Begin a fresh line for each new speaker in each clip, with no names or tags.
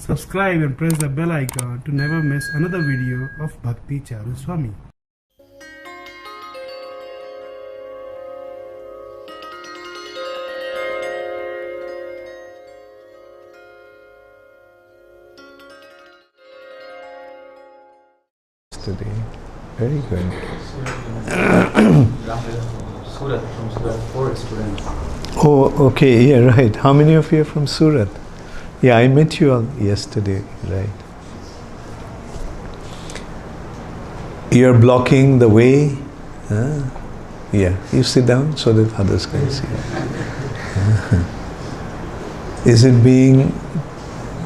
Subscribe and press the bell icon to never miss another video of Bhakti Charu Swami.
Today. Very good.
Surat, from Surat, 4 students.
Oh, okay, yeah, right. How many of you are from Surat? Yeah, I met you all yesterday, right? You're blocking the way. Yeah, you sit down so that others can see. Is it being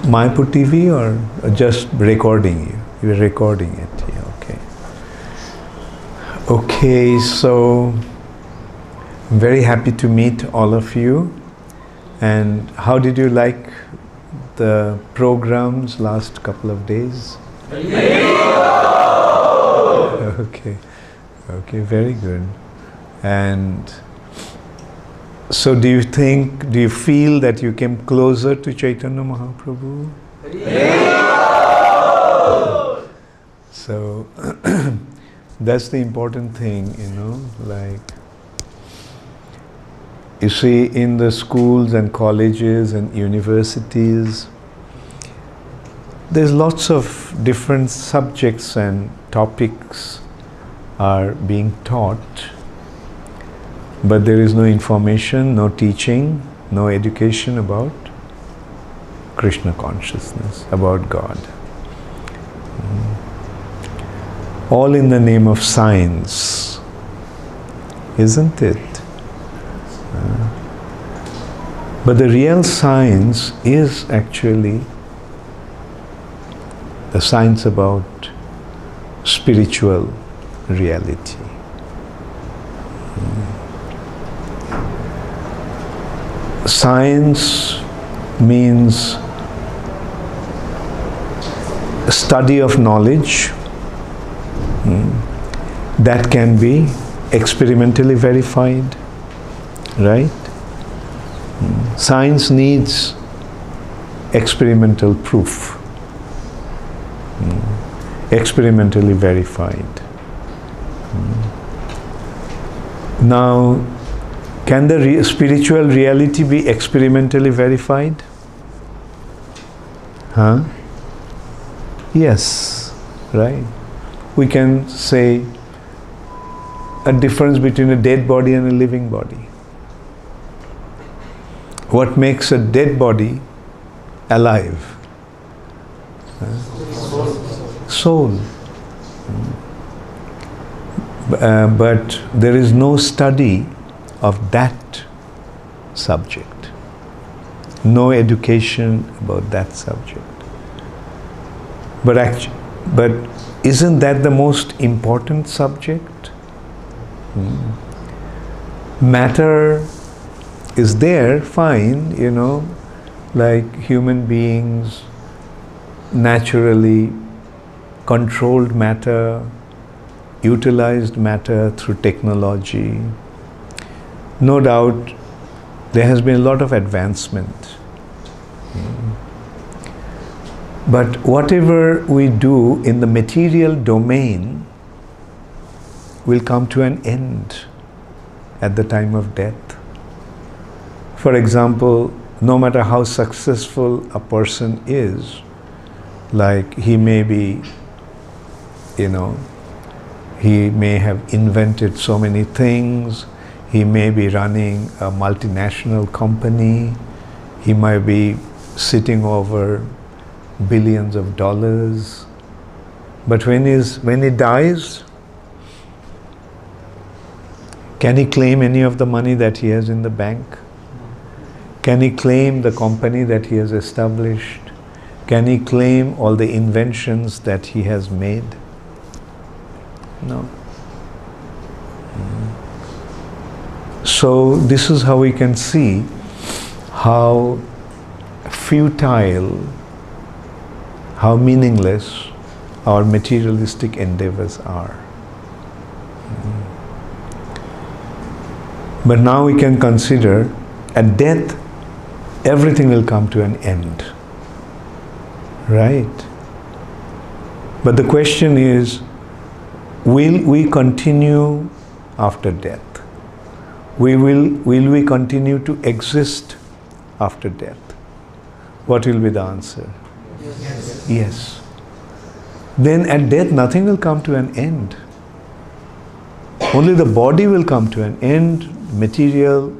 Mayapur TV or just recording you? You're recording it, yeah, okay. Okay, so I'm very happy to meet all of you. And how did you like the programs last couple of days? Okay, okay, very good. And so do you feel that you came closer to Chaitanya Mahaprabhu? So that's the important thing, like you see in the schools and colleges and universities, there's lots of different subjects and topics are being taught, but there is no information, no teaching, no education about Krishna consciousness, about God. All in the name of science, isn't it? But the real science is actually the science about spiritual reality. Science means a study of knowledge that can be experimentally verified, right? Science needs experimental proof, experimentally verified. Now, can the spiritual reality be experimentally verified? Yes, right? We can say a difference between a dead body and a living body. What makes a dead body alive? Soul. But there is no study of that subject. No education about that subject. But isn't that the most important subject? Matter is there, fine, like human beings, naturally controlled matter, utilized matter through technology. No doubt there has been a lot of advancement. But whatever we do in the material domain will come to an end at the time of death. For example, no matter how successful a person is, like he may be, he may have invented so many things, he may be running a multinational company, he might be sitting over billions of dollars, but when he dies, can he claim any of the money that he has in the bank? Can he claim the company that he has established? Can he claim all the inventions that he has made? No. So this is how we can see how futile, how meaningless our materialistic endeavors are. But now we can consider at death everything will come to an end. Right? But the question is, will we continue after death? Will we continue to exist after death? What will be the answer?
Yes.
Yes. Then at death nothing will come to an end. Only the body will come to an end, material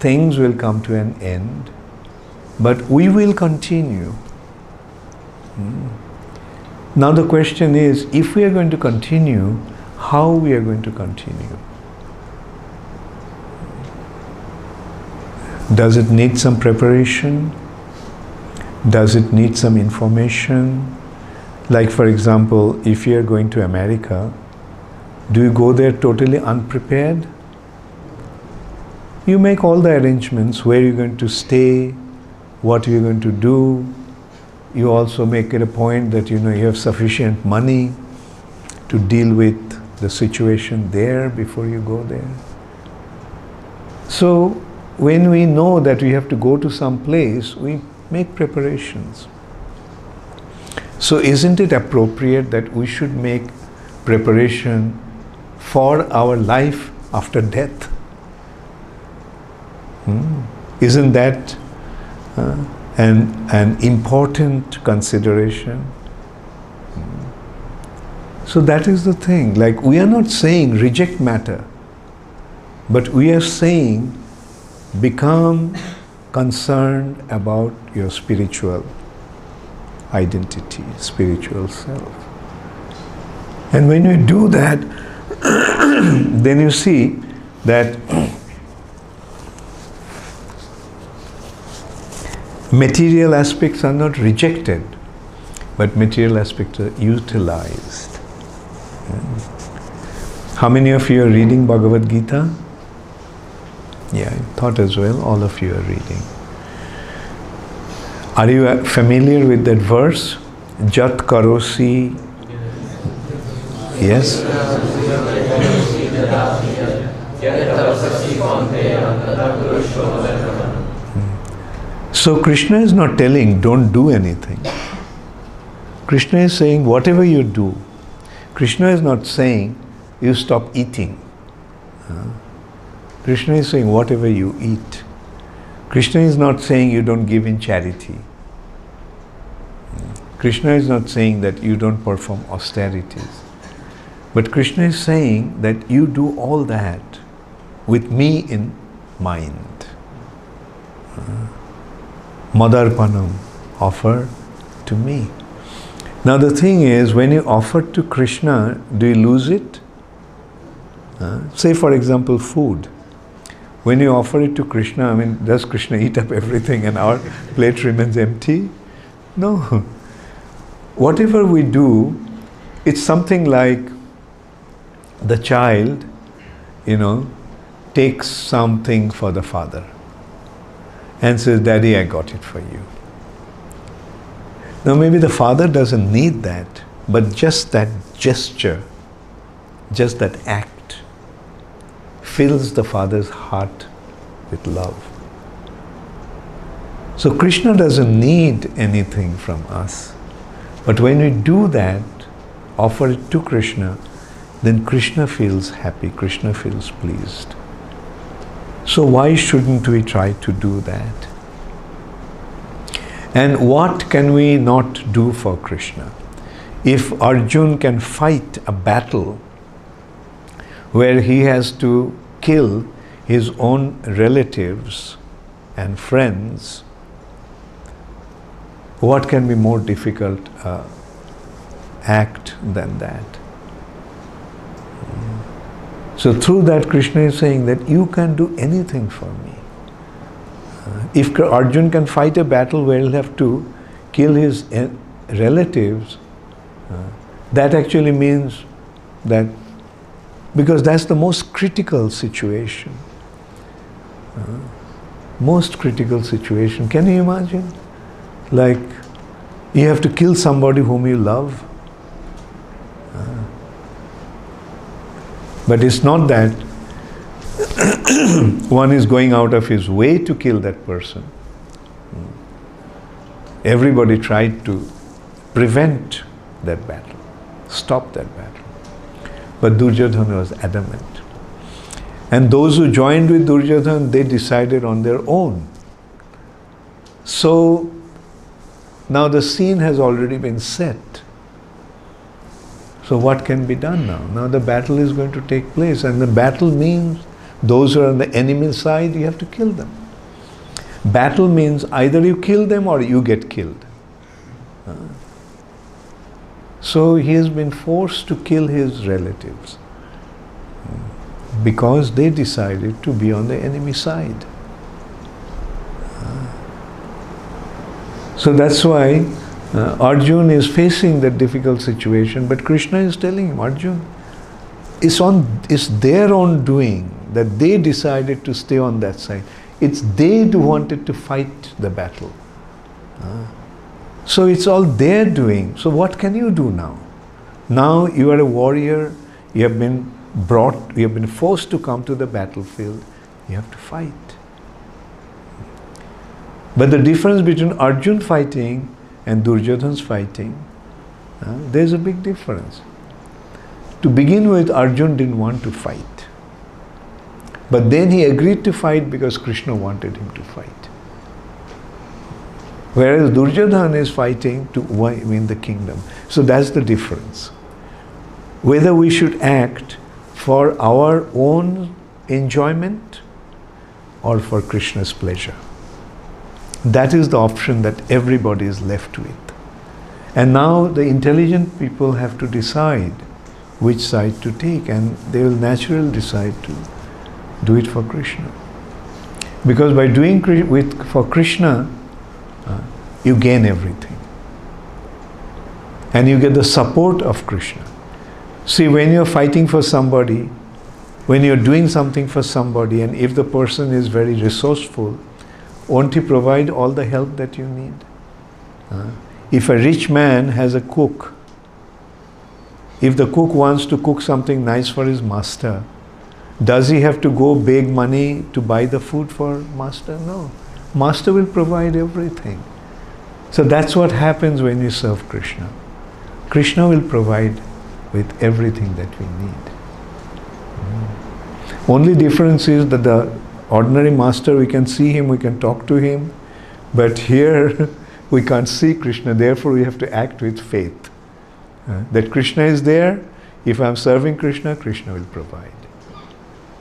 things will come to an end, but we will continue. Now the question is, if we are going to continue, how we are going to continue? Does it need some preparation? Does it need some information? Like, for example, if you are going to America, do you go there totally unprepared? You make all the arrangements, where you're going to stay, what you're going to do. You also make it a point that you have sufficient money to deal with the situation there before you go there. So when we know that we have to go to some place, we make preparations. So isn't it appropriate that we should make preparation for our life after death? Isn't that an important consideration? So that is the thing. Like, we are not saying reject matter, but we are saying become concerned about your spiritual identity, spiritual self. And when you do that, then you see that material aspects are not rejected, but material aspects are utilized. How many of you are reading Bhagavad Gita? Yeah, I thought as well, all of you are reading. Are you familiar with that verse? Jat karosi. Yes? So Krishna is not telling don't do anything. Krishna is saying whatever you do. Krishna is not saying you stop eating. Krishna is saying whatever you eat. Krishna is not saying you don't give in charity. Krishna is not saying that you don't perform austerities. But Krishna is saying that you do all that with me in mind. Madarpanam, offer to me. Now the thing is, when you offer to Krishna, do you lose it? Say for example, food. When you offer it to Krishna, I mean, does Krishna eat up everything and our plate remains empty? No. Whatever we do, it's something like the child, takes something for the father and says, Daddy, I got it for you. Now maybe the father doesn't need that, but just that gesture, just that act, fills the father's heart with love. So Krishna doesn't need anything from us. But when we do that, offer it to Krishna, then Krishna feels happy, Krishna feels pleased. So why shouldn't we try to do that? And what can we not do for Krishna? If Arjuna can fight a battle where he has to kill his own relatives and friends, what can be more difficult act than that? So through that, Krishna is saying that you can do anything for me. If Arjuna can fight a battle where he'll have to kill his relatives, that actually means that, because that's the most critical situation. Most critical situation. Can you imagine? Like, you have to kill somebody whom you love. But it's not that one is going out of his way to kill that person. Everybody tried to prevent that battle, stop that battle. But Duryodhana was adamant. And those who joined with Duryodhana, they decided on their own. So now the scene has already been set. So what can be done now? Now the battle is going to take place, and the battle means those who are on the enemy side, you have to kill them. Battle means either you kill them or you get killed. So he has been forced to kill his relatives because they decided to be on the enemy side. So that's why Arjun is facing that difficult situation, but Krishna is telling him, Arjun, it's their own doing that they decided to stay on that side. It's they who wanted to fight the battle. So it's all their doing. So what can you do now? Now you are a warrior, you have been forced to come to the battlefield, you have to fight. But the difference between Arjun fighting and Duryodhana's fighting, there's a big difference. To begin with, Arjun didn't want to fight. But then he agreed to fight because Krishna wanted him to fight. Whereas Duryodhana is fighting to win the kingdom. So that's the difference. Whether we should act for our own enjoyment or for Krishna's pleasure. That is the option that everybody is left with. And now the intelligent people have to decide which side to take, and they will naturally decide to do it for Krishna. Because by doing for Krishna, you gain everything. And you get the support of Krishna. See, when you're fighting for somebody, when you're doing something for somebody, and if the person is very resourceful, won't he provide all the help that you need? If a rich man has a cook, if the cook wants to cook something nice for his master, does he have to go beg money to buy the food for master? No. Master will provide everything. So that's what happens when you serve Krishna. Krishna will provide with everything that we need. Only difference is that the ordinary master, we can see him, we can talk to him, but here we can't see Krishna, therefore we have to act with faith. That Krishna is there, if I'm serving Krishna, Krishna will provide.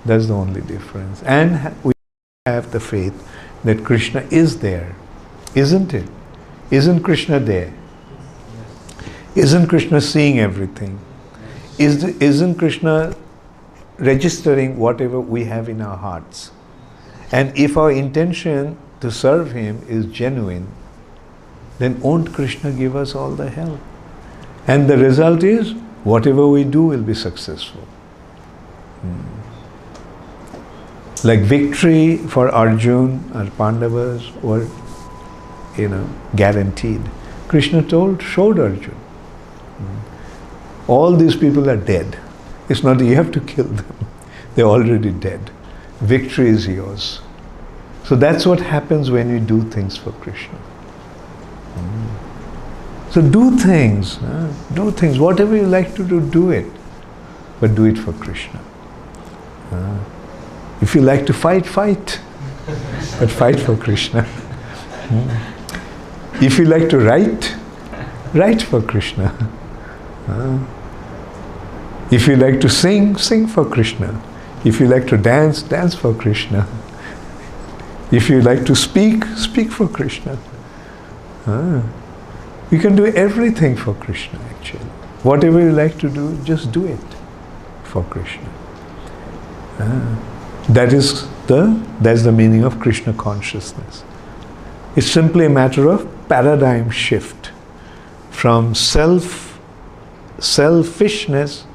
That's the only difference. And we have the faith that Krishna is there, isn't it? Isn't Krishna there? Isn't Krishna seeing everything? Isn't Krishna registering whatever we have in our hearts? And if our intention to serve him is genuine, then won't Krishna give us all the help? And the result is, whatever we do will be successful. Like victory for Arjun or Pandavas were, guaranteed. Krishna showed Arjun. All these people are dead. It's not that you have to kill them. They're already dead. Victory is yours. So that's what happens when you do things for Krishna. So do things. Do things. Whatever you like to do, do it. But do it for Krishna. If you like to fight, fight. But fight for Krishna. If you like to write, write for Krishna. If you like to sing, sing for Krishna. If you like to dance, dance for Krishna. If you like to speak, speak for Krishna. You can do everything for Krishna actually. Whatever you like to do, just do it for Krishna. That's the meaning of Krishna consciousness. It's simply a matter of paradigm shift from selfishness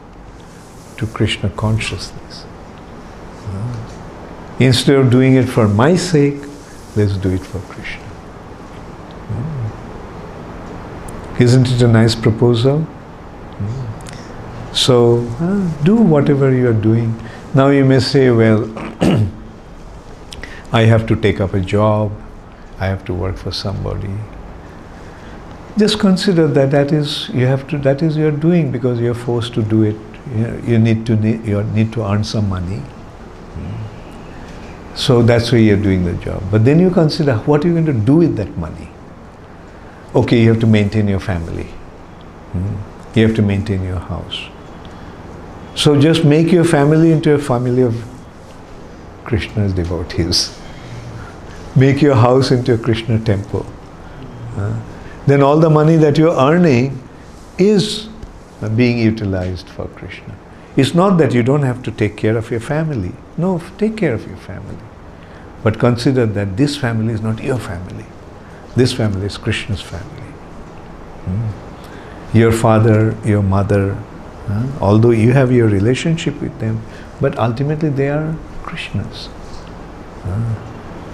to Krishna consciousness. Instead of doing it for my sake, let's do it for Krishna. Isn't it a nice proposal? So, do whatever you are doing. Now you may say, well, I have to take up a job, I have to work for somebody. just consider that that is you're doing because you're forced to do it. You need to earn some money. So that's why you're doing the job. But then you consider what you're going to do with that money. Okay, you have to maintain your family. You have to maintain your house. So just make your family into a family of Krishna's devotees. Make your house into a Krishna temple. Then all the money that you're earning is being utilized for Krishna. It's not that you don't have to take care of your family. No, take care of your family. But consider that this family is not your family. This family is Krishna's family. Your father, your mother, although you have your relationship with them, but ultimately they are Krishna's.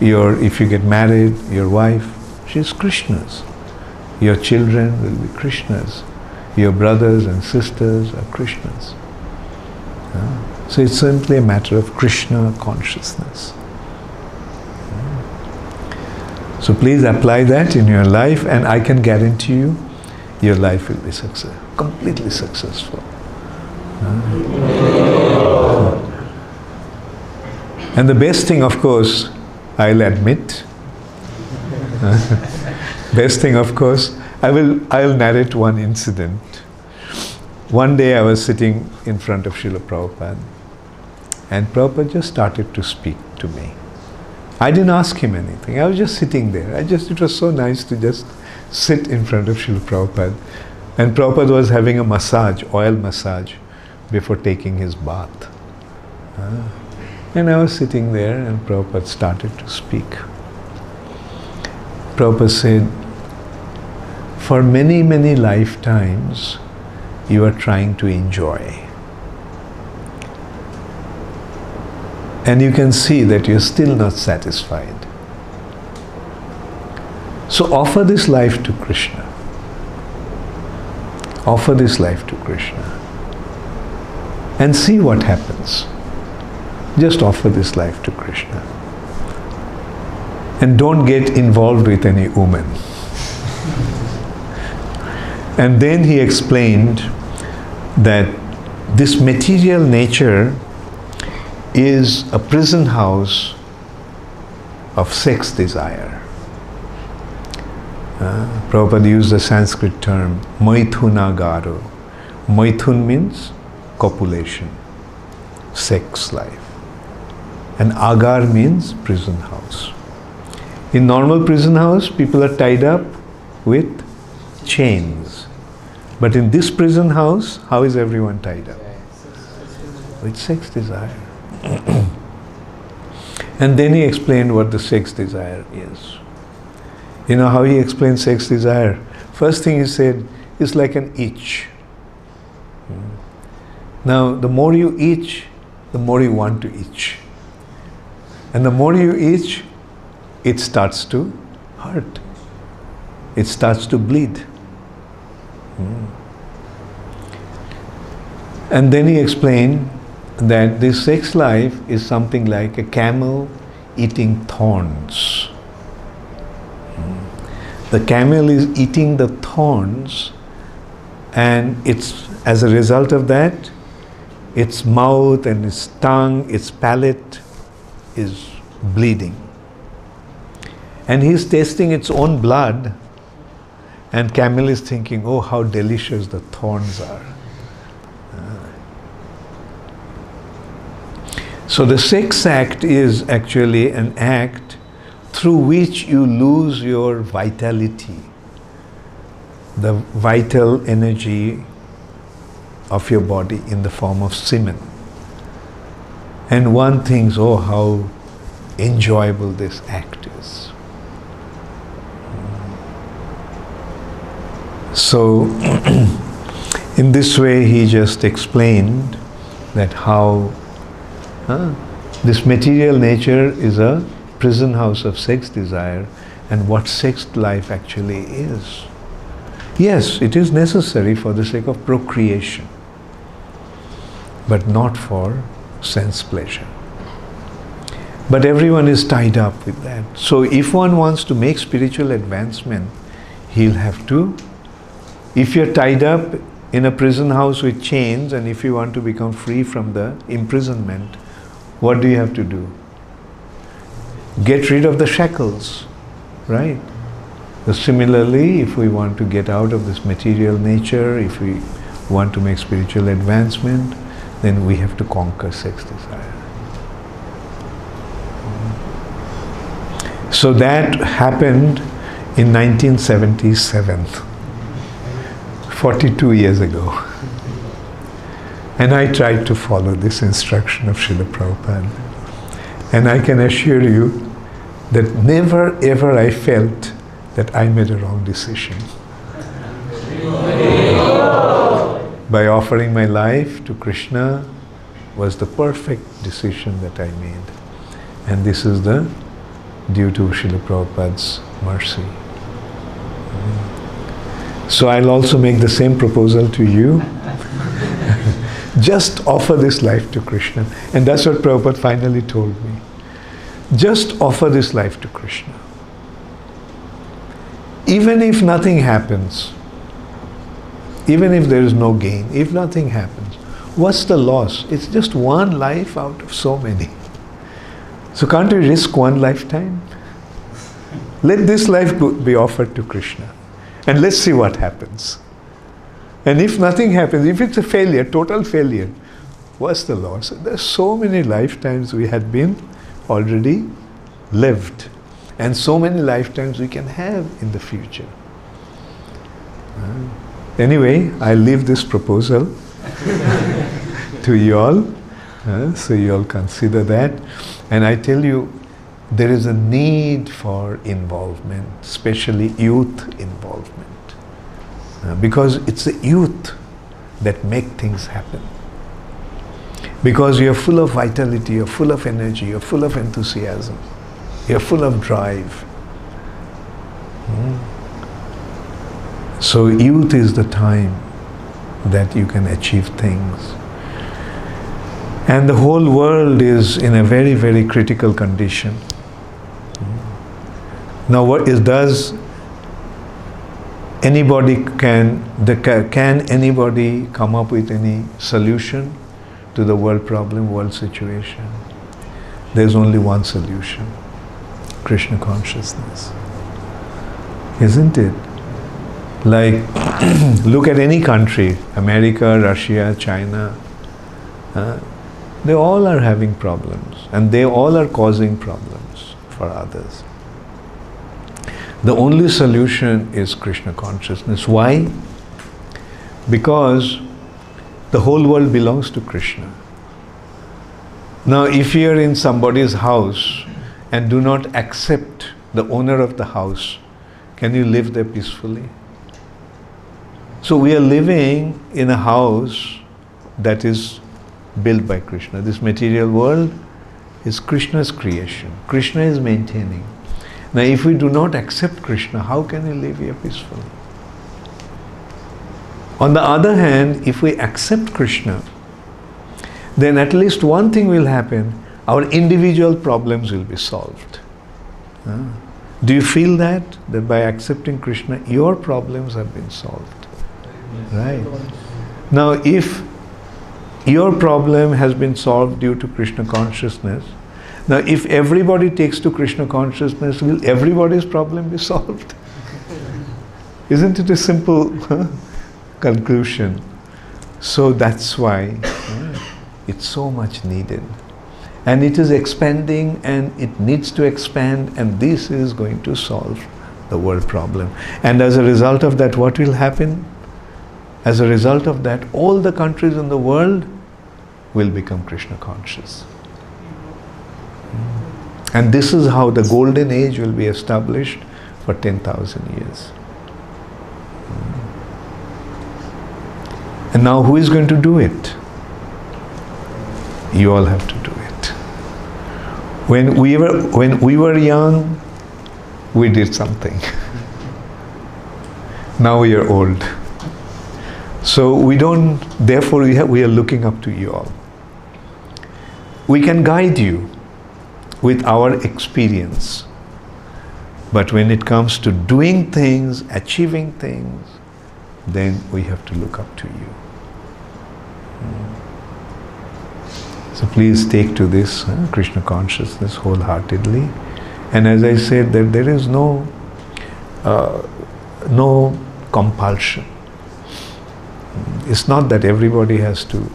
If you get married, your wife, she's Krishna's. Your children will be Krishna's. Your brothers and sisters are Krishna's. So it's simply a matter of Krishna consciousness. So please apply that in your life, and I can guarantee you, your life will be completely successful. And the best thing, of course, I'll admit, best thing, of course, I'll narrate one incident. One day I was sitting in front of Srila Prabhupada, and Prabhupada just started to speak to me. I didn't ask him anything. I was just sitting there. It was so nice to just sit in front of Srila Prabhupada. And Prabhupada was having a massage, oil massage, before taking his bath. And I was sitting there, and Prabhupada started to speak. Prabhupada said, for many, many lifetimes, you are trying to enjoy. And you can see that you're still not satisfied. So offer this life to Krishna. Offer this life to Krishna. And see what happens. Just offer this life to Krishna. And don't get involved with any woman. And then he explained that this material nature is a prison house of sex desire. Prabhupada used the Sanskrit term Maithunagaro. Maithun means copulation, sex life. And agar means prison house. In normal prison house, people are tied up with chains. But in this prison house, how is everyone tied up? With sex desire. And then he explained what the sex desire is. You know how he explained sex desire? First thing he said, it's like an itch. Now, the more you itch, the more you want to itch. And the more you itch, it starts to hurt. It starts to bleed. And then he explained that this sex life is something like a camel eating thorns. The camel is eating the thorns, and as a result of that, its mouth and its tongue, its palate is bleeding. And he's tasting its own blood, and camel is thinking, oh, how delicious the thorns are. So the sex act is actually an act through which you lose your vitality, the vital energy of your body in the form of semen. And one thinks, oh, how enjoyable this act is. So, in this way, he just explained that how this material nature is a prison house of sex desire, and what sex life actually is. Yes, it is necessary for the sake of procreation, but not for sense pleasure. But everyone is tied up with that. So if one wants to make spiritual advancement, he'll have to If you're tied up in a prison house with chains, and if you want to become free from the imprisonment, what do you have to do? Get rid of the shackles, right? So similarly, if we want to get out of this material nature, if we want to make spiritual advancement, then we have to conquer sex desire. So that happened in 1977, 42 years ago. And I tried to follow this instruction of Srila Prabhupada. And I can assure you that never ever I felt that I made a wrong decision. By offering my life to Krishna was the perfect decision that I made. And this is the due to Srila Prabhupada's mercy. So I'll also make the same proposal to you. Just offer this life to Krishna. And that's what Prabhupada finally told me. Just offer this life to Krishna. Even if nothing happens, even if there is no gain, if nothing happens, what's the loss? It's just one life out of so many. So can't we risk one lifetime? Let this life be offered to Krishna. And let's see what happens. And if nothing happens, if it's a failure, total failure, what's the loss? There's so many lifetimes we had been already lived. And so many lifetimes we can have in the future. Anyway, I leave this proposal to you all. So you all consider that. And I tell you, there is a need for involvement, especially youth involvement. Because it's the youth that make things happen. Because you're full of vitality, you're full of energy, you're full of enthusiasm, you're full of drive. So youth is the time that you can achieve things. And the whole world is in a very, very critical condition. Now does anybody can anybody come up with any solution to the world problem, world situation? There's only one solution: Krishna consciousness. Isn't it? Like, look at any country, America, Russia, China, they all are having problems, and they all are causing problems for others. The only solution is Krishna consciousness. Why? Because the whole world belongs to Krishna. Now, if you are in somebody's house and do not accept the owner of the house, can you live there peacefully? So we are living in a house that is built by Krishna. This material world is Krishna's creation. Krishna is maintaining. Now, if we do not accept Krishna, how can we live here peacefully? On the other hand, if we accept Krishna, then at least one thing will happen: our individual problems will be solved. Do you feel that by accepting Krishna, your problems have been solved? Right. Now, if your problem has been solved due to Krishna consciousness, now if everybody takes to Krishna consciousness, will everybody's problem be solved? Isn't it a simple conclusion? So that's why it's so much needed. And it is expanding, and it needs to expand, and this is going to solve the world problem. And as a result of that, what will happen? As a result of that, all the countries in the world will become Krishna conscious. And this is how the golden age will be established for 10,000 years. And now who is going to do it? You all have to do it. When we were young, we did something. Now we are old. So therefore we are looking up to you all. We can guide you with our experience. But when it comes to doing things, achieving things, then we have to look up to you. So please take to this Krishna consciousness wholeheartedly. And as I said, that there is no compulsion. It's not that everybody has to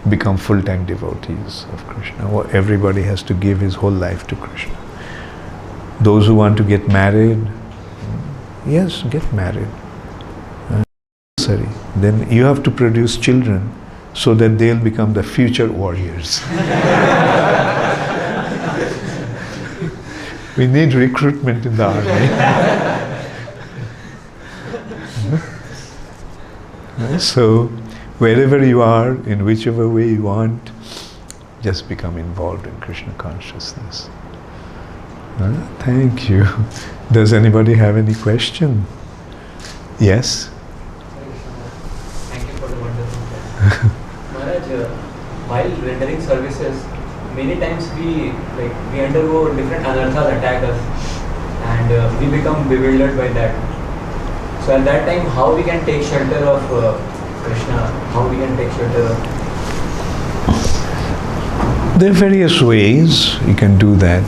become full-time devotees of Krishna, or everybody has to give his whole life to Krishna. Those who want to get married, yes, get married. Then you have to produce children so that they'll become the future warriors. We need recruitment in the army. So, wherever you are, in whichever way you want, just become involved in Krishna consciousness. Thank you. Does anybody have any question? Yes?
Thank you for the wonderful class. Maharaj, while rendering services, many times we undergo different anarthas attack us, and we become bewildered by that. So at that time, how we can take shelter of Krishna? How we can take shelter of?
There are various ways you can do that.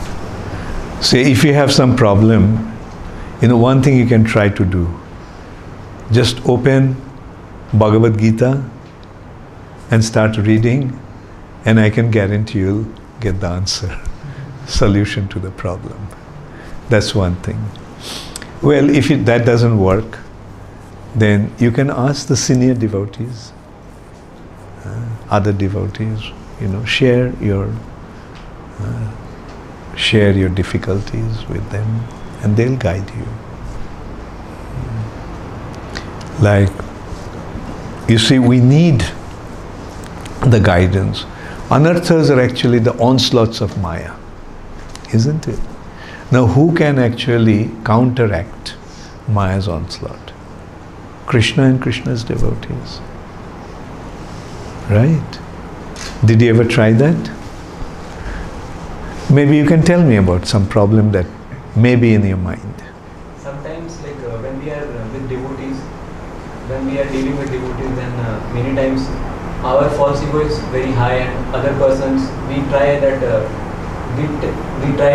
Say, if you have some problem, one thing you can try to do, just open Bhagavad Gita and start reading, and I can guarantee you'll get the answer, solution to the problem. That's one thing. Well, if that doesn't work, then you can ask the senior devotees, other devotees, share your difficulties with them, and they'll guide you. Like, you see, we need the guidance. Anarthas are actually the onslaughts of Maya, isn't it? Now, who can actually counteract Maya's onslaught? Krishna and Krishna's devotees. Right? Did you ever try that? Maybe you can tell me about some problem that may be in your mind.
Sometimes, when we are with devotees, when we are dealing with devotees, then many times our false ego is very high, and other persons, we try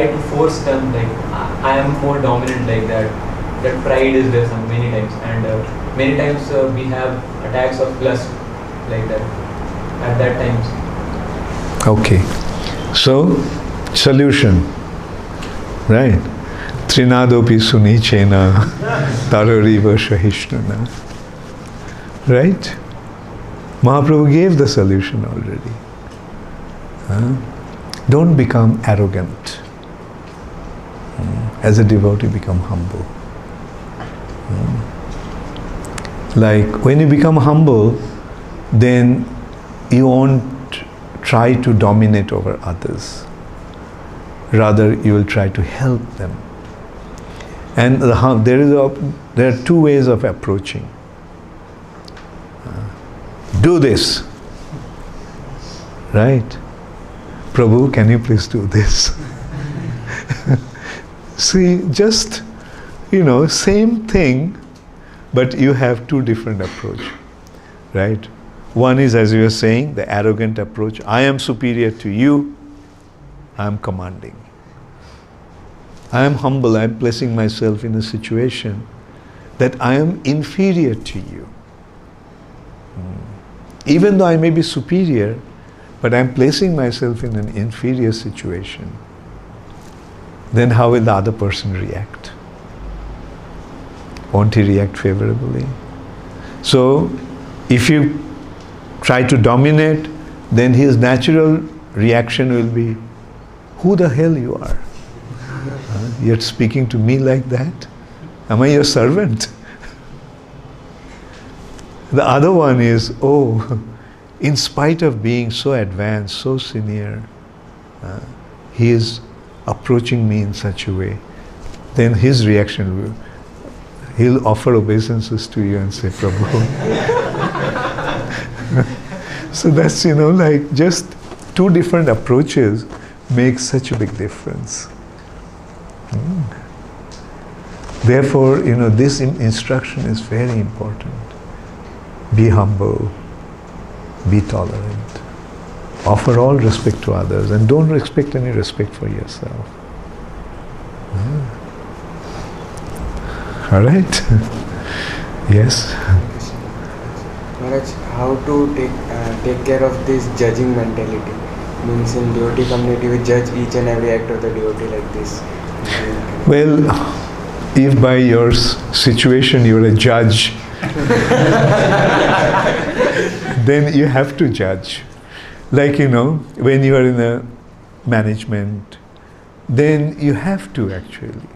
to force them, I am more dominant, like that. That pride is there many times, and many times we have attacks of lust, like that, at that times.
Okay. So, solution. Right? Trinadopi sunichena tarariva shahishnuna. Right? Mahaprabhu gave the solution already. Don't become arrogant. As a devotee, become humble. Like, when you become humble, then you won't try to dominate over others. Rather, you will try to help them. And there are two ways of approaching. Do this. Right? Prabhu, can you please do this? See, just, same thing, but you have two different approach. Right? One is, as you were saying, the arrogant approach. I am superior to you. I am commanding. I am humble. I am placing myself in a situation that I am inferior to you. Even though I may be superior, but I am placing myself in an inferior situation. Then how will the other person react? Won't he react favorably? So, if you try to dominate, then his natural reaction will be, who the hell you are? You're speaking to me like that? Am I your servant? The other one is, in spite of being so advanced, so senior, he is approaching me in such a way. Then his reaction will, he'll offer obeisances to you and say, Prabhu. So that's, just two different approaches make such a big difference. Therefore, this instruction is very important. Be humble, be tolerant, offer all respect to others, and don't expect any respect for yourself. All right? Yes?
Maharaj, how to take care of this judging mentality? Means in devotee community we judge each and every act of the devotee like this.
Well, if by your situation you're a judge, then you have to judge. Like, when you are in a management, then you have to actually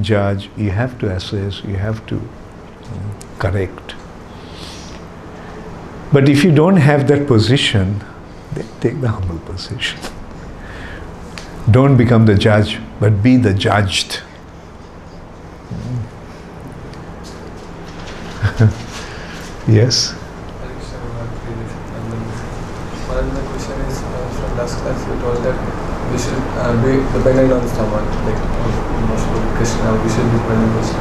judge, you have to assess, you have to correct. But if you don't have that position, then take the humble position. Don't become the judge, but be the judged. Yes?
One of the question is from last class you told that we should be dependent on someone, like mostly Krishna, we should be dependent on Krishna.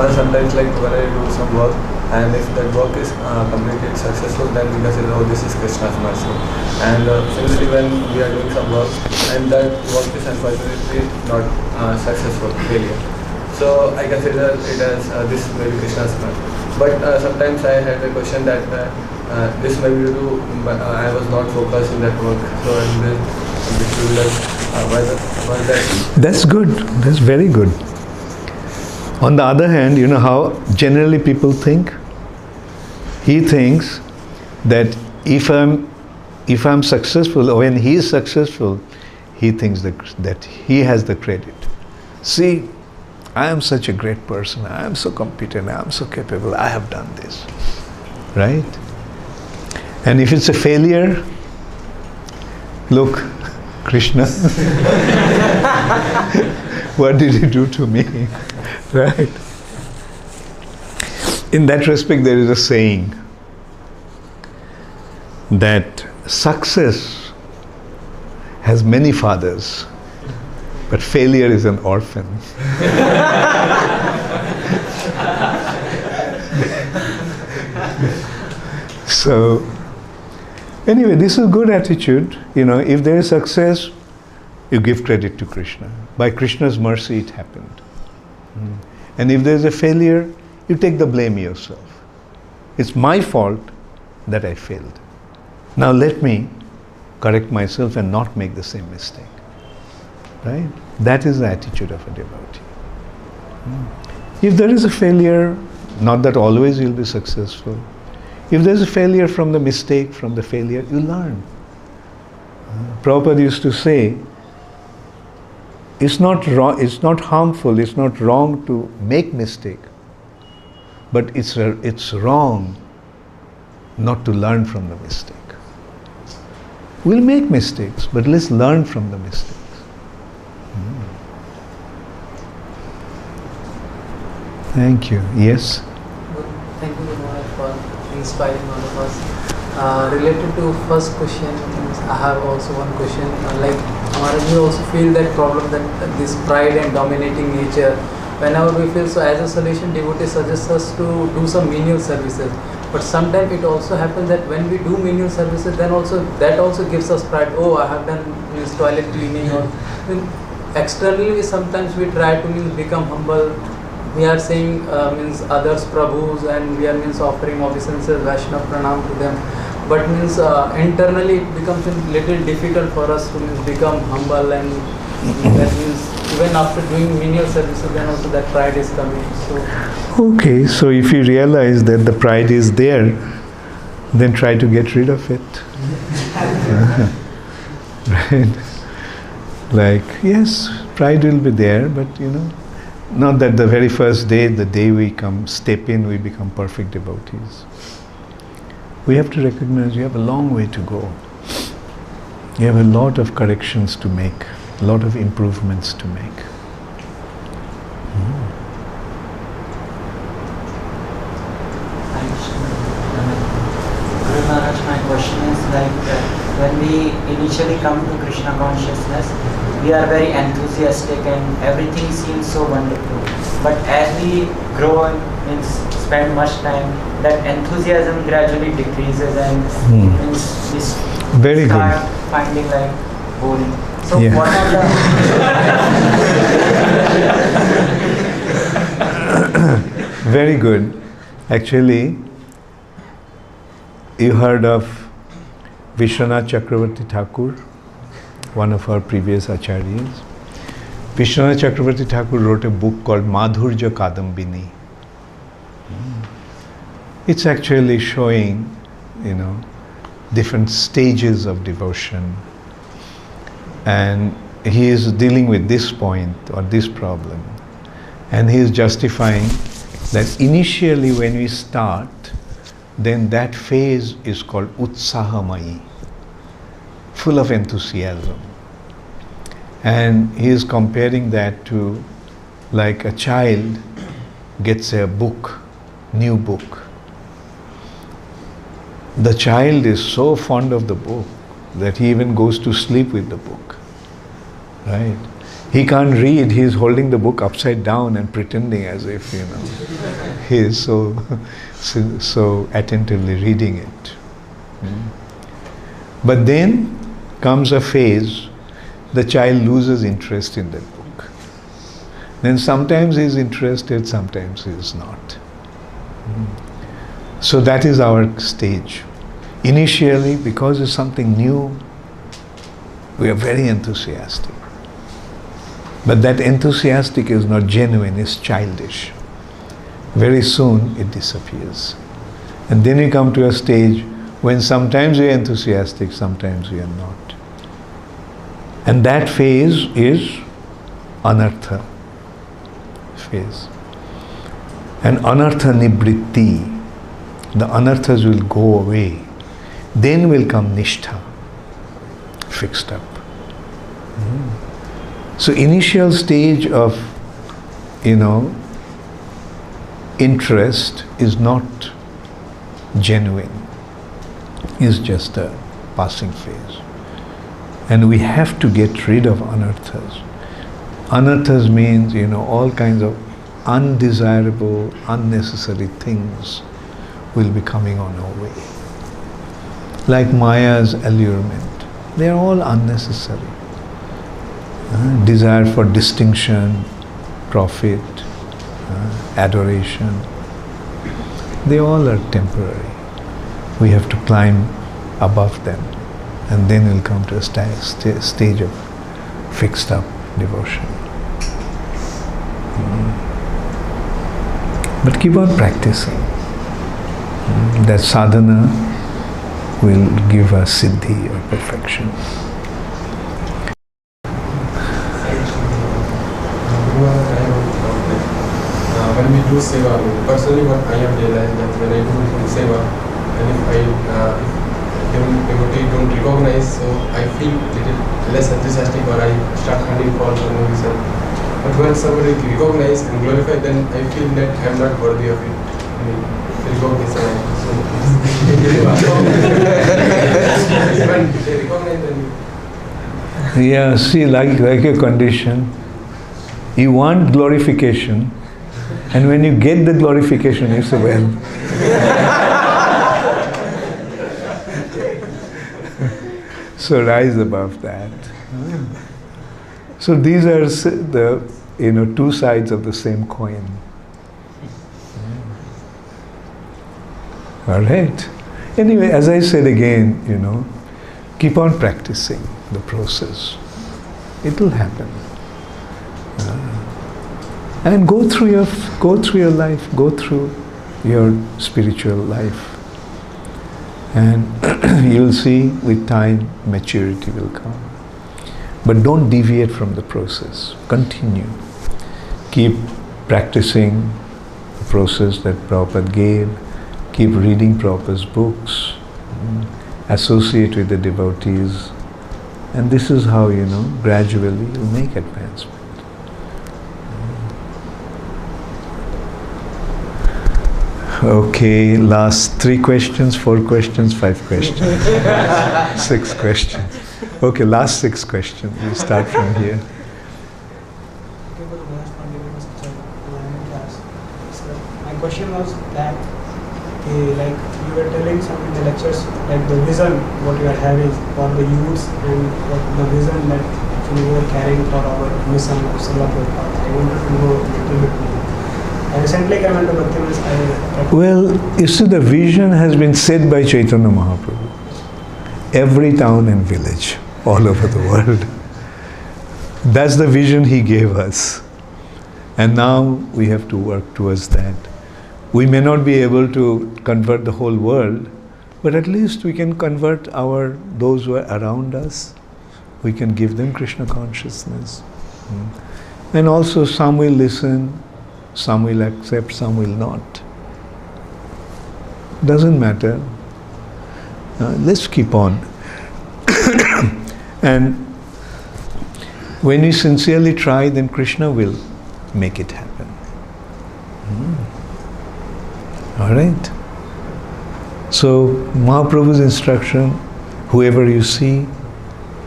But sometimes like when I do some work and if that work is completely successful, then we can say, oh, this is Krishna's mercy. And similarly when we are doing some work and that work is unfortunately not successful, failure. So I consider it as this may be Krishna's mercy. But sometimes I had a question that this may be due to I was not focused in that work. So why that?
That's good. That's very good. On the other hand, you know how generally people think? He thinks that if I'm successful, or when he is successful, he thinks that he has the credit. See, I am such a great person, I am so competent, I am so capable, I have done this. Right? And if it's a failure, look, Krishna, what did he do to me? Right? In that respect, there is a saying that success has many fathers, but failure is an orphan. So, anyway, this is a good attitude. If there is success, you give credit to Krishna. By Krishna's mercy, it happened. And if there is a failure, you take the blame yourself. It's my fault that I failed. Now let me correct myself and not make the same mistake. Right? That is the attitude of a devotee. If there is a failure, not that always you'll be successful. If there's a failure from the mistake, from the failure, you learn. Prabhupada used to say, it's not wrong, it's not harmful, it's not wrong to make mistake, but it's wrong not to learn from the mistake. We'll make mistakes, but let's learn from the mistakes. Thank you. Yes?
Thank you very much for inspiring all of us. Related to first question, I have also one question. Like Maharaj, you also feel that problem that this pride and dominating nature. Whenever we feel so, as a solution, devotee suggests us to do some menial services. But sometimes it also happens that when we do menial services, then that also gives us pride. Oh, I have done toilet cleaning. Or externally, sometimes we try to become humble. We are saying others Prabhus, and we are offering obeisances, Vaishnava pranam to them. But internally it becomes a little difficult for us to become humble, and that means even after doing menial services, then also that pride is coming.
Okay, so if you realize that the pride is there, then try to get rid of it. Right? Like, yes, pride will be there, but not that the very first day, the day we step in, we become perfect devotees. We have to recognize we have a long way to go. You have a lot of corrections to make, a lot of improvements to make.
Thanks. Guru Maharaj, my question is when we initially come to Krishna consciousness,
we are very enthusiastic and everything seems so wonderful. But as we grow and means spend much time, that enthusiasm gradually decreases and means we
Very
start
good.
finding like boring. So
Yeah.
what are the
Very good. Actually, you heard of Vishwanath Chakravarti Thakur, one of our previous acharyas. Vishwanath Chakravarti Thakur wrote a book called Madhurya Kadambini. It's actually showing, different stages of devotion. And he is dealing with this point or this problem. And he is justifying that initially when we start, then that phase is called Utsahamayi, full of enthusiasm. And he is comparing that to like a child gets a book, new book. The child is so fond of the book that he even goes to sleep with the book, right? He can't read, he is holding the book upside down and pretending as if, he is so attentively reading it. But then comes a phase, the child loses interest in that book. Then sometimes he is interested, sometimes he is not. So that is our stage. Initially, because it's something new, we are very enthusiastic. But that enthusiastic is not genuine, it's childish. Very soon it disappears. And then we come to a stage when sometimes we are enthusiastic, sometimes we are not. And that phase is anartha phase. And anartha nibritti, the anarthas will go away. Then will come nishtha, fixed up. So initial stage of, interest is not genuine, is just a passing phase. And we have to get rid of anarthas. Anarthas means, all kinds of undesirable, unnecessary things will be coming on our way. Like Maya's allurement. They are all unnecessary. Desire for distinction, profit, adoration. They all are temporary. We have to climb above them, and then we'll come to a stage of fixed up devotion. But keep on practicing. That sadhana will give us siddhi or perfection.
When we do seva, personally what I have realized that when I do seva, and if devotee don't recognize, so I feel little less enthusiastic or I start finding fault for no reason. But when somebody recognizes and glorifies, then I feel that I am not worthy of it. I mean, recognition. So when they recognize, then
yeah, see, like a condition, you want glorification, and when you get the glorification, you say, well, so rise above that. So these are the two sides of the same coin. All right. Anyway, as I said again, keep on practicing the process. It will happen. And go through your life, go through your spiritual life. And you'll see with time maturity will come. But don't deviate from the process. Continue. Keep practicing the process that Prabhupada gave. Keep reading Prabhupada's books. Associate with the devotees. And this is how, gradually you'll make advancement. Okay, last 3 questions, 4 questions, 5 questions, 6 questions. Okay, last 6 questions. We start from here.
Okay, for the last one, there was such a class. So my question was that, like you were telling some in the lectures, like the vision what you are having for the youths and what the vision that actually you are carrying for our mission of Singapore. I wanted to know a little bit more. I recently came into Bhakti.
Well, you see, the vision has been said by Chaitanya Mahaprabhu. Every town and village, all over the world. That's the vision he gave us. And now we have to work towards that. We may not be able to convert the whole world, but at least we can convert those who are around us. We can give them Krishna consciousness. And also some will listen, some will accept, some will not. Doesn't matter. Let's keep on. And when we sincerely try, then Krishna will make it happen. All right? So, Mahaprabhu's instruction, whoever you see,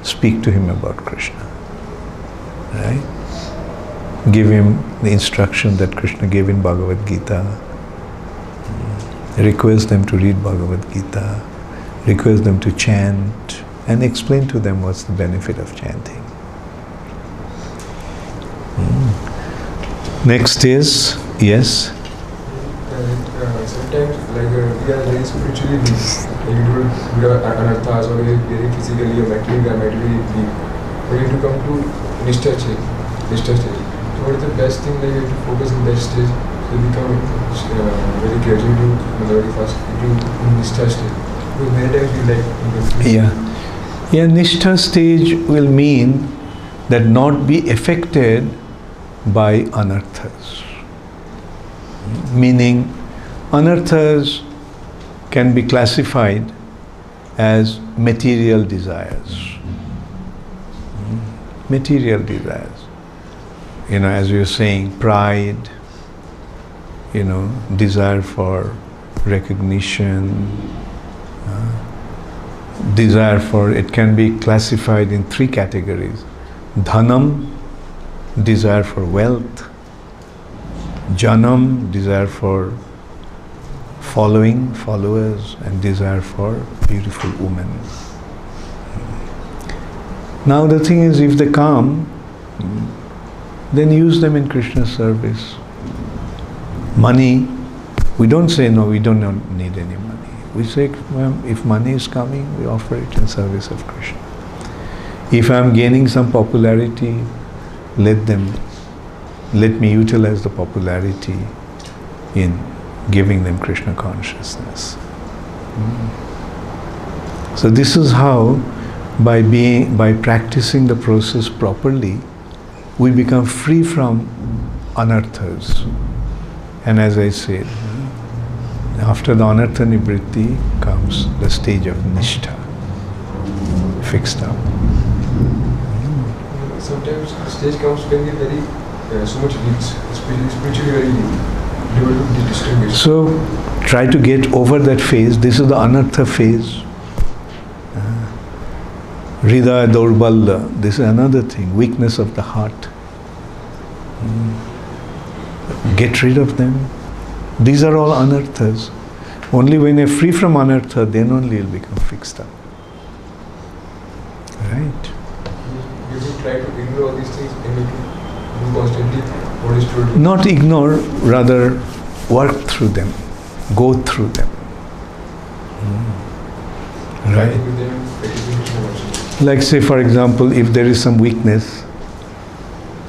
speak to him about Krishna. Right? Give him the instruction that Krishna gave in Bhagavad Gita. Request them to read Bhagavad Gita. Request them to chant and explain to them what's the benefit of chanting. Next is, yes?
Sometimes we are very spiritually weak. We are anarthas or very physically or mentally we are very weak. We need to come to Nishtha stage. So what is the best thing that you have to focus in that stage? So become very gradually very fast into Nishtha stage. Because many times we like
Yeah, Nishtha stage will mean that not be affected by anarthas. Meaning, anarthas can be classified as material desires. Material desires. As you're saying, pride, desire for recognition, desire for, it can be classified in 3 categories. Dhanam, desire for wealth. Janam, desire for followers, and desire for beautiful women. Now the thing is, if they come, then use them in Krishna's service. Money, we don't say no, we don't need any money. We say, if money is coming, we offer it in service of Krishna. If I am gaining some popularity, let me utilize the popularity in giving them Krishna consciousness. So this is how, by practicing the process properly, we become free from anarthas. And as I said, after the anartha nivritti comes the stage of nishtha, fixed up.
Sometimes the stage comes when we are very so much weak, spiritually very difficult to distinguish.
So try to get over that phase. This is the anartha phase. Hridaya Daurballa, this is another thing, weakness of the heart. Get rid of them. These are all anarthas. Only when you're free from anartha, then only you'll become fixed up. Right?
You should try to ignore all these things and you do constantly what is told.
Not ignore, rather work through them. Go through them. Right? Like say for example, if there is some weakness,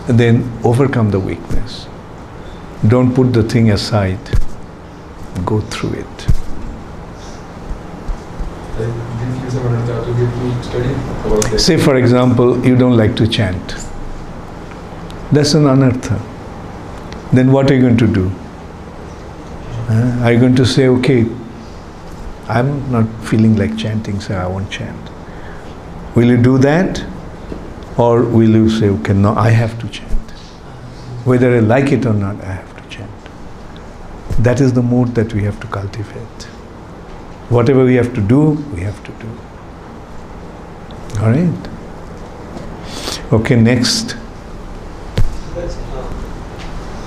then overcome the weakness. Don't put the thing aside. Go through it. Say for example, you don't like to chant. That's an anartha. Then what are you going to do? Are you going to say, okay, I'm not feeling like chanting, so I won't chant. Will you do that? Or will you say, okay, no, I have to chant. Whether I like it or not, I have to chant. That is the mood that we have to cultivate. Whatever we have to do, we have to do. All right? Okay, next.
Yes,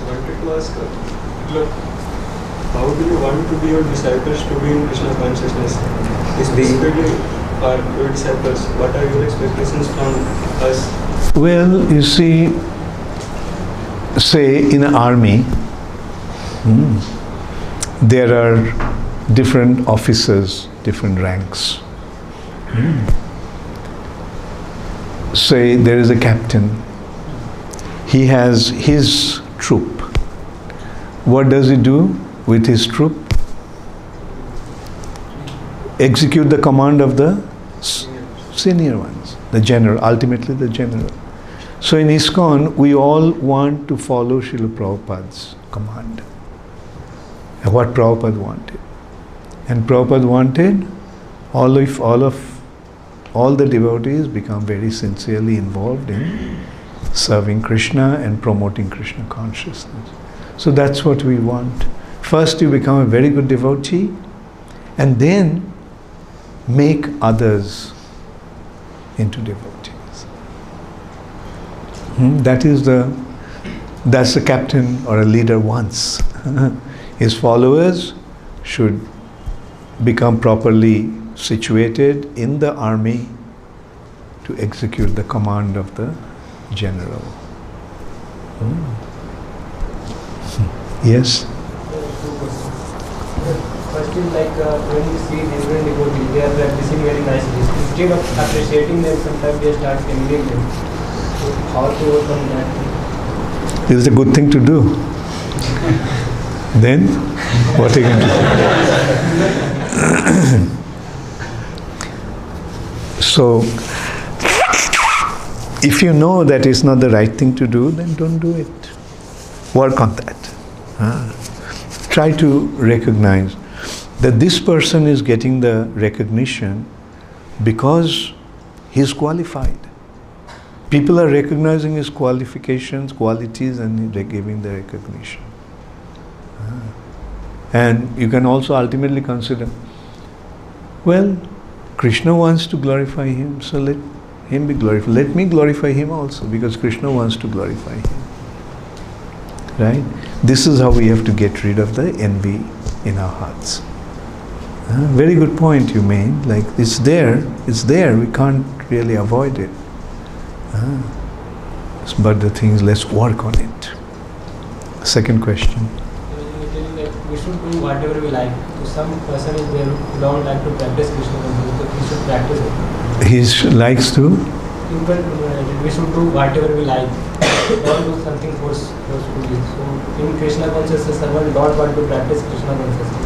wanted to ask, look, how do you want to be your disciples to be in Krishna consciousness? Specifically, your disciples, what are your expectations from us?
Well, you see, say in an army, there are different officers, different ranks. Say there is a captain. He has his troop. What does he do with his troop? Execute the command of the senior ones, the general, ultimately the general. So in ISKCON, we all want to follow Srila Prabhupada's command. And what Prabhupada wanted. And Prabhupada wanted all the devotees become very sincerely involved in serving Krishna and promoting Krishna consciousness. So that's what we want. First you become a very good devotee and then make others into devotees. That's the captain or a leader wants. His followers should become properly situated in the army to execute the command of the general. Yes?
First is like when you see different devotees, they are practicing very nicely. Instead of appreciating them, sometimes they start envying them. So how to overcome that?
This is a good thing to do. Then, what are you going to do? So, if you know that it's not the right thing to do, then don't do it. Work on that. Try to recognize that this person is getting the recognition because he's qualified. People are recognizing his qualifications, qualities, and they're giving the recognition. And you can also ultimately consider, well, Krishna wants to glorify him, so let him be glorified. Let me glorify him also, because Krishna wants to glorify him. Right? This is how we have to get rid of the envy in our hearts. Very good point you made. Like, it's there, we can't really avoid it. But the thing is, let's work on it. Second question.
We should do whatever we like. If some person is there who don't like to practice Krishna consciousness, we should practice it.
He likes to?
We should do whatever we like. Don't do something forcefully. So in Krishna consciousness, someone don't want to practice Krishna consciousness.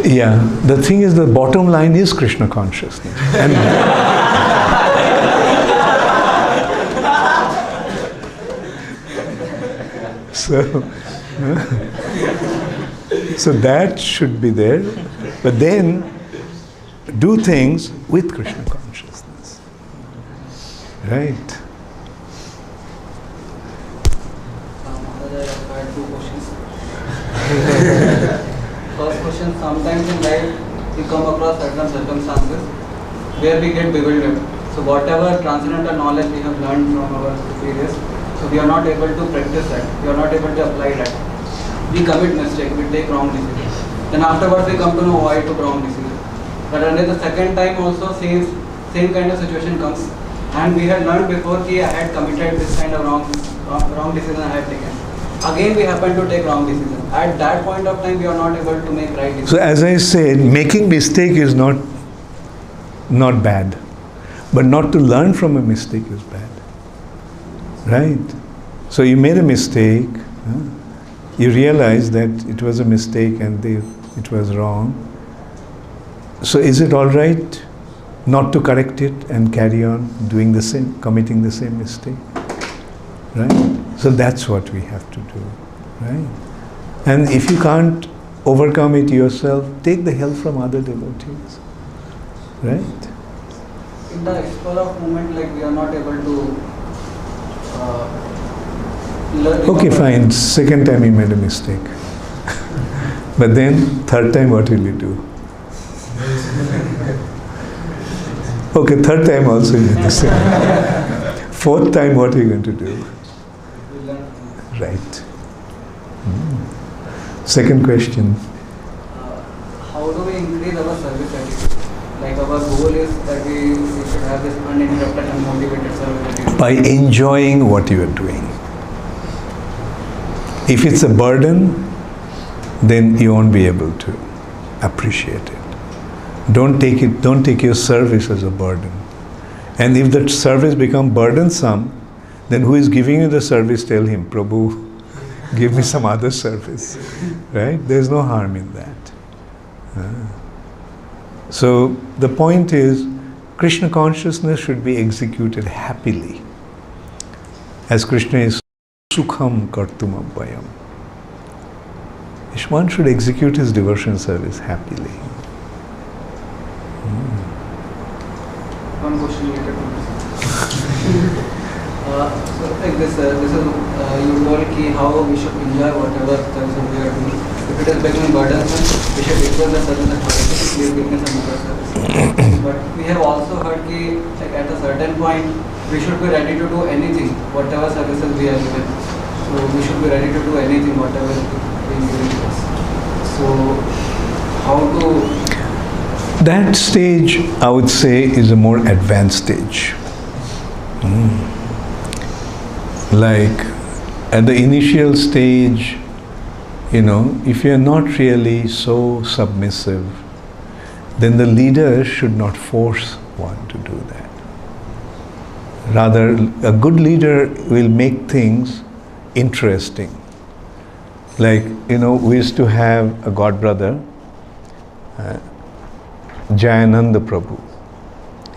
Yeah, the thing is, the bottom line is Krishna consciousness. And so that should be there, but then do things with Krishna consciousness. Right?
I had two questions. First question, sometimes in life we come across certain circumstances where we get bewildered. So whatever transcendental knowledge we have learned from our superiors, so we are not able to practice that, we are not able to apply that. We commit mistake, we take wrong decisions. Then afterwards we come to know why took wrong decision. But under the second time also same kind of situation comes, and we had learned before that I had committed this kind of wrong decision I had taken. Again we happen to take wrong decision. At that point of time we are not able to make right decision.
So as I said, making mistake is not bad, but not to learn from a mistake is bad. Right? So you made a mistake, you realize that it was a mistake and it was wrong. So is it all right not to correct it and carry on doing the same, committing the same mistake? Right? So that's what we have to do. Right? And if you can't overcome it yourself, take the help from other devotees. Right?
In the explore of movement, like we are not able to learn.
Okay, fine. Second time you made a mistake. But then, third time what will you do? Okay, third time also you have to say. Fourth time, what are you going to do? Right. Second question.
How do we increase our service attitude? Like our goal is that we should have this uninterrupted and motivated service attitude.
By enjoying what you are doing. If it's a burden, then you won't be able to appreciate it. Don't take your service as a burden. And if that service becomes burdensome, then who is giving you the service, tell him, Prabhu, give me some other service. Right? There's no harm in that. So the point is, Krishna consciousness should be executed happily. As Krishna is Sukham Kartum Abhayam. One should execute his devotion service happily.
One question related to this. So like this is you told ki how we should enjoy whatever service we are doing. If it is becoming burdensome, we should equal the service and quality, weakness and other service. But we have also heard ki like at a certain point we should be ready to do anything, whatever services we are given. So we should be ready to do anything, whatever is being given to us. So how to...
That stage, I would say, is a more advanced stage. Like at the initial stage, if you are not really so submissive, then the leader should not force one to do that. Rather, a good leader will make things interesting. Like, we used to have a god brother, Jayananda Prabhu.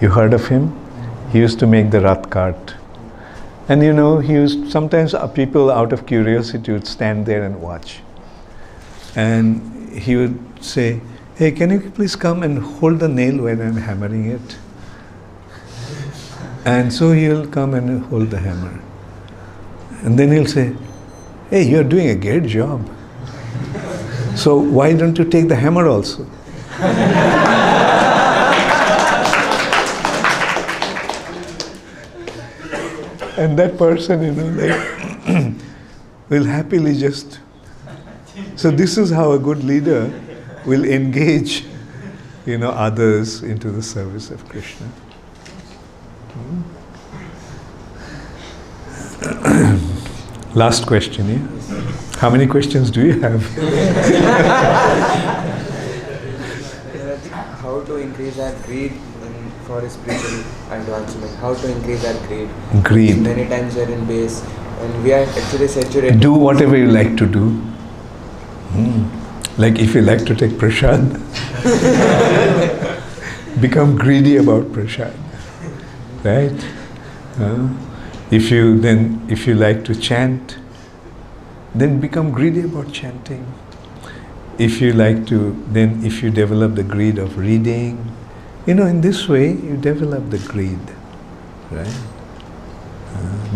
You heard of him? He used to make the Rath cart. And he used, sometimes people out of curiosity would stand there and watch. And he would say, hey, can you please come and hold the nail when I'm hammering it? And so he'll come and hold the hammer. And then he'll say, hey, you're doing a great job. So why don't you take the hammer also? And that person, will happily just... So this is how a good leader will engage, others into the service of Krishna. Last question, yeah? How many questions do you have?
How to increase our greed for spiritual advancement? How to increase our greed?
Greed.
Many times we are in base and we are actually saturated.
Do whatever you like to do. Like if you like to take prasad, become greedy about prasad, right? If you like to chant, then become greedy about chanting. If you develop the greed of reading, in this way you develop the greed, right?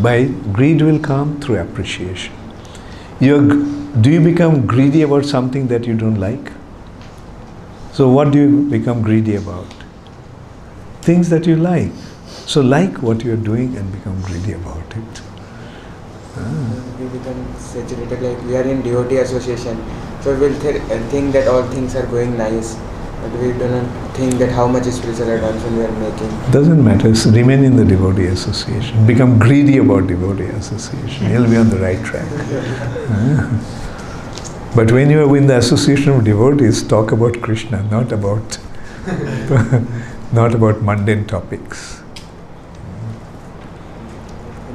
By greed will come through appreciation. Do you become greedy about something that you don't like? So what do you become greedy about? Things that you like. So like what you are doing and become greedy about it.
We become saturated, like we are in devotee association. So we'll think that all things are going nice. But we do not think that how much spiritual advancement we are making.
Doesn't matter. Remain in the devotee association. Become greedy about devotee association. You'll be on the right track. But when you are in the association of devotees, talk about Krishna, not about mundane topics.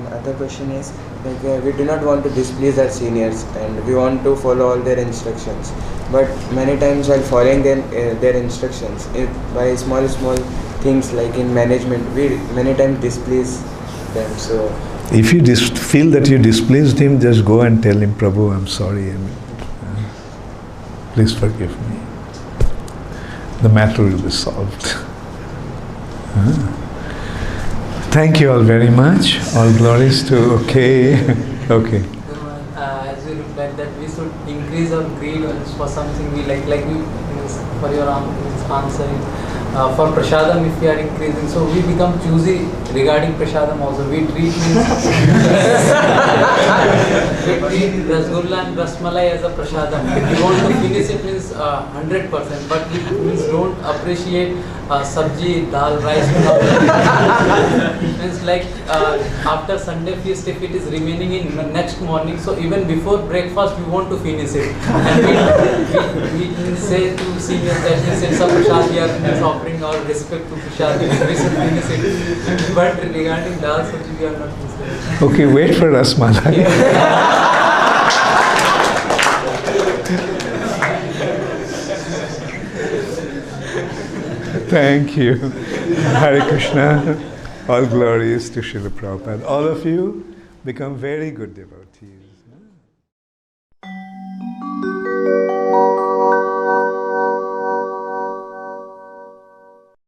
Another question is, we do not want to displease our seniors and we want to follow all their instructions. But many times while following their instructions, by small things like in management, we many times displease them. So,
if you feel that you displeased him, just go and tell him, Prabhu, I'm sorry. Please forgive me. The matter will be solved. Thank you all very much. All glories to okay.
As we replied that we should increase our greed for something we like we for your answering. for prasadam, if we are increasing, so we become choosy regarding prasadam also. We treat rasgulla and rasmalai as a prasadam. If we want to finish it means 100%, but we means don't appreciate sabji, dal, rice. Means like after Sunday feast, if it is remaining in next morning, so even before breakfast we want to finish it. And we say to seniors that since a prasad we are offering our respect to prasad, we should finish it. But regarding dal sabji we are not considering.
Okay, wait for rasmalai. Thank you. Hare Krishna. All glories to Srila Prabhupada. All of you become very good devotees.